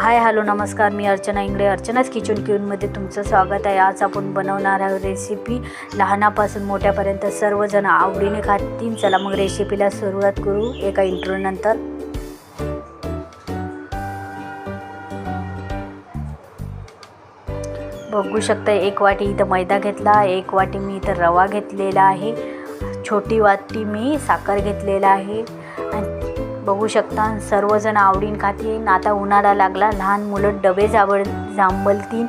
Hi hello नमस्कार, मी Archana Ingale, अर्चनाच kitchen क्यूनमध्ये तुमचं स्वागत आहे. आज आपण बनवणार आहोत रेसिपी लहानापासून मोठ्यापर्यंत सर्वजण आवडीने खातील. चला मग रेसिपीला सुरुवात करू एका इंट्रो नंतर. बघू शकता, एक वाटी इथं मैदा घेतला, एक वाटी मी इथं रवा घेतलेला आहे, छोटी वाटी मी साखर घेतलेला आहे. बघू शकता सर्वजण आवडीने खातील. आता उन्हाळा लागला, लहान मुलं डबे जांभळतील,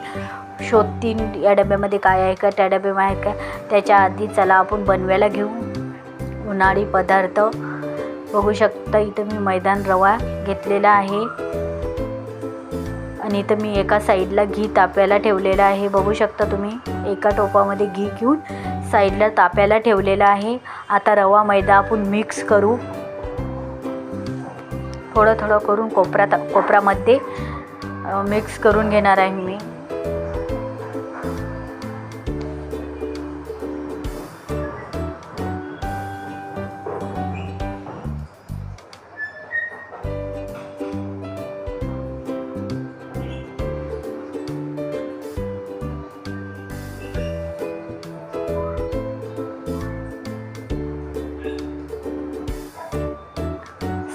शोधतील या डब्यामध्ये काय आहे का, त्या डब्यामध्ये आहे का. त्याच्या आधी चला आपण बनवायला घेऊ उन्हाळी पदार्थ. बघू शकता इथं मी मैदान रवा घेतलेला आहे आणि इथं मी एका साईडला घी तापायला ठेवलेला आहे. बघू शकता तुम्ही, एका टोपामध्ये घी घेऊन साईडला तापायला ठेवलेला आहे. आता रवा मैदा आपण मिक्स करू, थोडं थोडं करून कोपऱ्यामध्ये मिक्स करून घेणार आहे मी.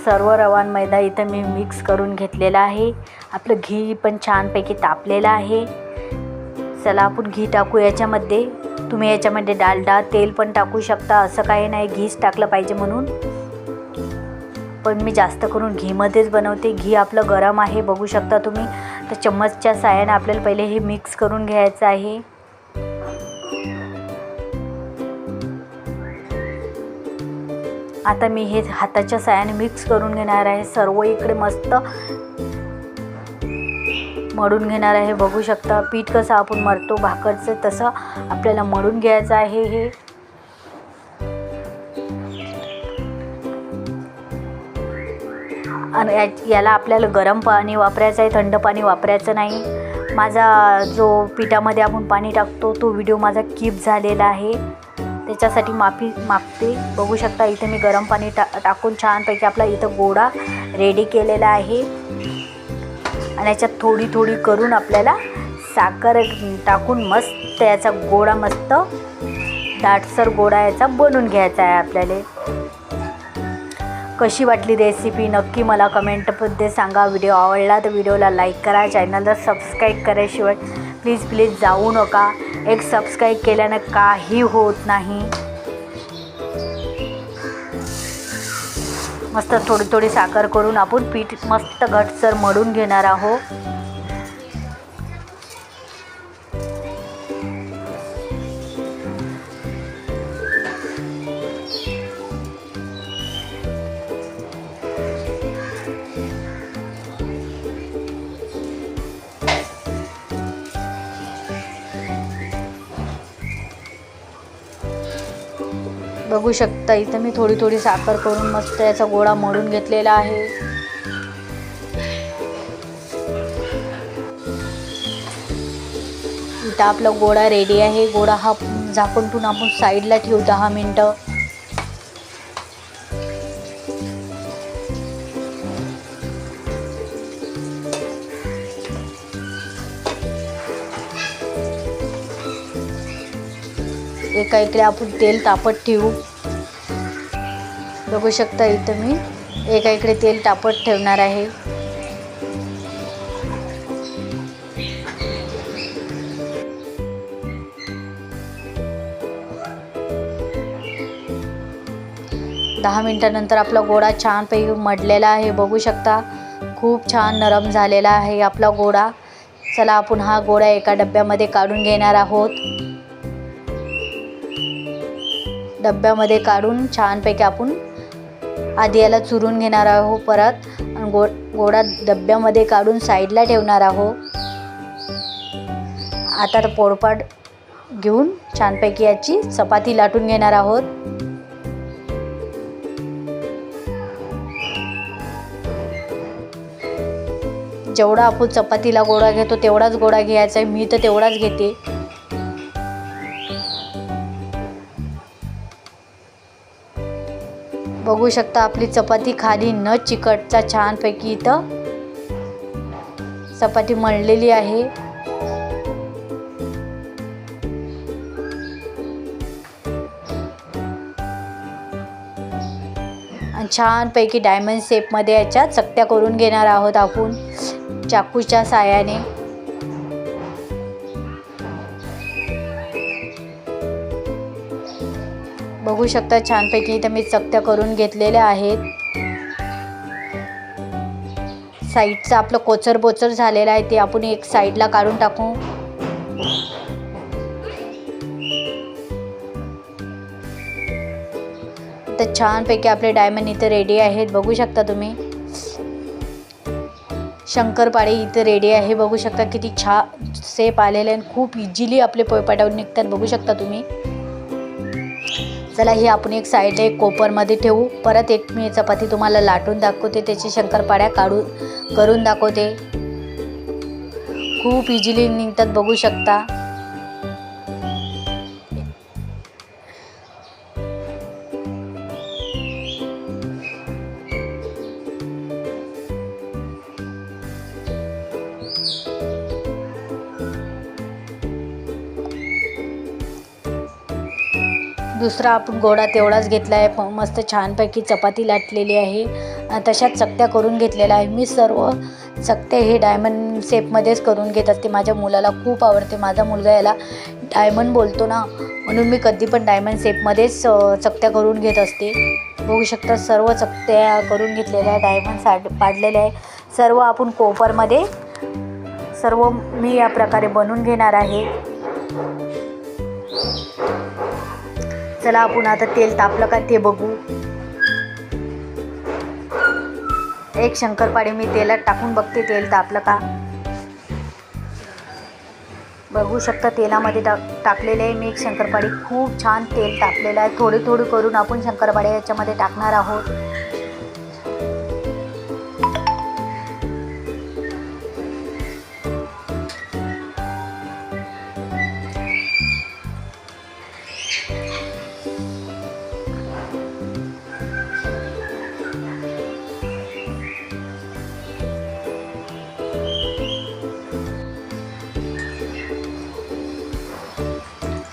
सर्व रवा आणि मैदा इथं मी मिक्स करून घेतलेला आहे. आपलं घी पण छानपैकी तापलेलं आहे. चला आपण घी टाकू याच्यामध्ये. तुम्ही याच्यामध्ये डालडा तेल पण टाकू शकता, असं काही नाही घीच टाकलं पाहिजे म्हणून, पण मी जास्त करून घीमध्येच बनवते. घी आपलं गरम आहे बघू शकता तुम्ही. तर चम्मचच्या साहाय्याने आपल्याला पहिले हे मिक्स करून घ्यायचं आहे. आता मी हे हाताच्या साहाय्याने मिक्स करून घेणार आहे. सर्व इकडे मस्त मळून घेणार आहे. बघू शकता पीठ कसं आपण मळतो भाकरचं, तसं आपल्याला मळून घ्यायचं आहे हे. आणि याला आपल्याला गरम पाणी वापरायचं आहे, थंड पाणी वापरायचं नाही. माझा जो पिठामध्ये आपण पाणी टाकतो तो व्हिडिओ माझा कीप झालेला आहे, त्याच्यासाठी मागते. बघू शकता इथे मी गरम पाणी टाकून छानपैकी आपला इथं गोळा रेडी केलेला आहे. आणि याच्यात थोडी थोडी करून आपल्याला साखर टाकून मस्त याचा गोळा, मस्त दाटसर गोळा याचा बनवून घ्यायचा आहे आपल्याला. कशी वाटली रेसिपी नक्की मला कमेंटमध्ये सांगा. व्हिडिओ आवडला तर व्हिडिओला लाईक करा, चॅनलला सबस्क्राईब कराशिवाय प्लीज जाऊ नका. एक सबस्क्राईब केल्यानं काही होत नाही. मस्त थोडी थोडी साखर करून आपण पीठ मस्त घट्टसर मळून घेणार आहोत. बघू शकता इथं मी थोडी थोडी साखर करून मस्त याचा गोळा मळून घेतलेला आहे. इथं आपला गोळा रेडी आहे. गोळा हा झाकून ठेवून आपण साईडला ठेवू 10 मिनटं. एका इकडे आपण तेल तापत ठेवू. बघू शकता इथं मी एका इकडे तेल तापत ठेवणार आहे. दहा मिनिटानंतर आपला गोळा छानपैकी मळलेला आहे. बघू शकता खूप छान नरम झालेला आहे आपला गोळा. चला आपण हा गोळा एका डब्यामध्ये काढून घेणार आहोत. डब्यामध्ये काढून छानपैकी आपण आधी याला चुरून घेणार आहोत परत, आणि गोळा डब्यामध्ये काढून साईडला ठेवणार आहोत. आता पोळपाट घेऊन छानपैकी याची चपाती लाटून घेणार आहोत. जेवढा आपण चपातीला गोळा घेतो तेवढाच गोळा घ्यायचा आहे. मी तर तेवढाच घेते. बघू शकता आपली चपाती खाली न चिकटता छानपैकी इथं चपाती मळलेली आहे. आणि छानपैकी डायमंड शेपमध्ये याच्या चकत्या करून घेणार आहोत आपण चाकूच्या साहाय्याने. बघू शकता छानपैकी इथे मी चकत्या करून घेतलेल्या आहेत. साईडचं आपलं कोचर बोचर झालेलं आहे ते आपण एक साईडला काढून टाकू. तर छानपैकी आपले डायमंड इथे रेडी आहेत. बघू शकता तुम्ही शंकरपाळे इथे रेडी आहे. बघू शकता किती छान शेप आलेले आणि खूप इझिली आपले पोळपाटावरून निघतात. बघू शकता तुम्ही. चला हे आपण एक साईडला एक कोपरमध्ये ठेवू. परत एक मी चपाती तुम्हाला लाटून दाखवते, त्याची शंकरपाळ्या करून दाखवते. खूप इझिली निघतात. बघू शकता. दुसरा आपण गोळा तेवढाच घेतला आहे. मस्त छानपैकी चपाती लाटलेली आहे. तशाच चकत्या करून घेतलेल्या आहे. मी सर्व चकत्या हे डायमंड शेपमध्येच करून घेत असते. माझ्या मुलाला खूप आवडते. माझा मुलगा याला डायमंड बोलतो ना, म्हणून मी कधी पण डायमंड शेपमध्येच चकत्या करून घेत असते. बघू शकता सर्व चकत्या करून घेतलेल्या आहे. डायमंड पाडलेले आहे. सर्व आपण कोपरमध्ये सर्व मी या प्रकारे बनवून घेणार आहे. चला आपण आता तेल तापलं का ते बघू. एक शंकरपाळी मी तेलात टाकून बघते तेल तापलं का. बघू शकता तेलामध्ये टाकलेले आहे मी एक शंकरपाळी. खूप छान तेल तापलेलं आहे. थोडी थोडी करून आपण शंकरपाळी याच्यामध्ये टाकणार आहोत.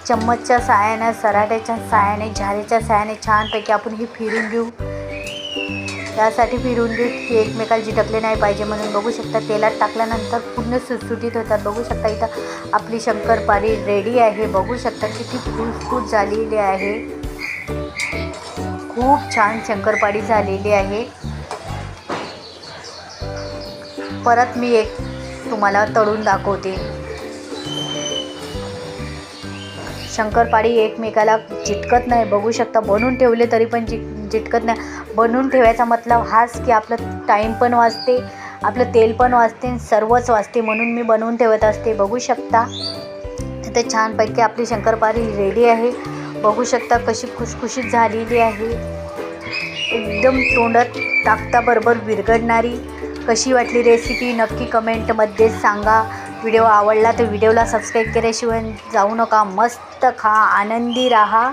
चम्मचच्या साहाय्याने, सराट्याच्या साहाय्याने, झारीच्या साहाय्याने छानपैकी आपण ही फिरून घेऊ. त्यासाठी फिरून घेऊ की एकमेकाला चिटकले नाही पाहिजे म्हणून. बघू शकता तेलात टाकल्यानंतर पूर्ण सुटसुटीत होतात. बघू शकता इथं आपली शंकरपाळी रेडी आहे. बघू शकता किती फुसफुस झालेली आहे. खूप छान शंकरपाळी झालेली आहे. परत मी एक तुम्हाला तळून दाखवते. शंकरपाळी एकमेकाला चिटकत नाही. बघू शकता बनवून ठेवले तरी पण चिटकत नाही. बनवून ठेवायचा मतलब हाच की आपलं टाईम पण वाचते, आपलं तेल पण वाचते, सर्वच वाचते. म्हणून मी बनवून ठेवत असते. बघू शकता इथे छानपैकी आपली शंकरपाळी रेडी आहे. बघू शकता कशी खुसखुशीत झालेली आहे. एकदम तोंडात टाकताबरोबर विरघळणारी. कशी वाटली रेसिपी नक्की कमेंटमध्ये सांगा. व्हिडिओ आवडला तर व्हिडिओला सबस्क्राईब केल्याशिवाय जाऊ नका. मस्त खा, आनंदी राहा.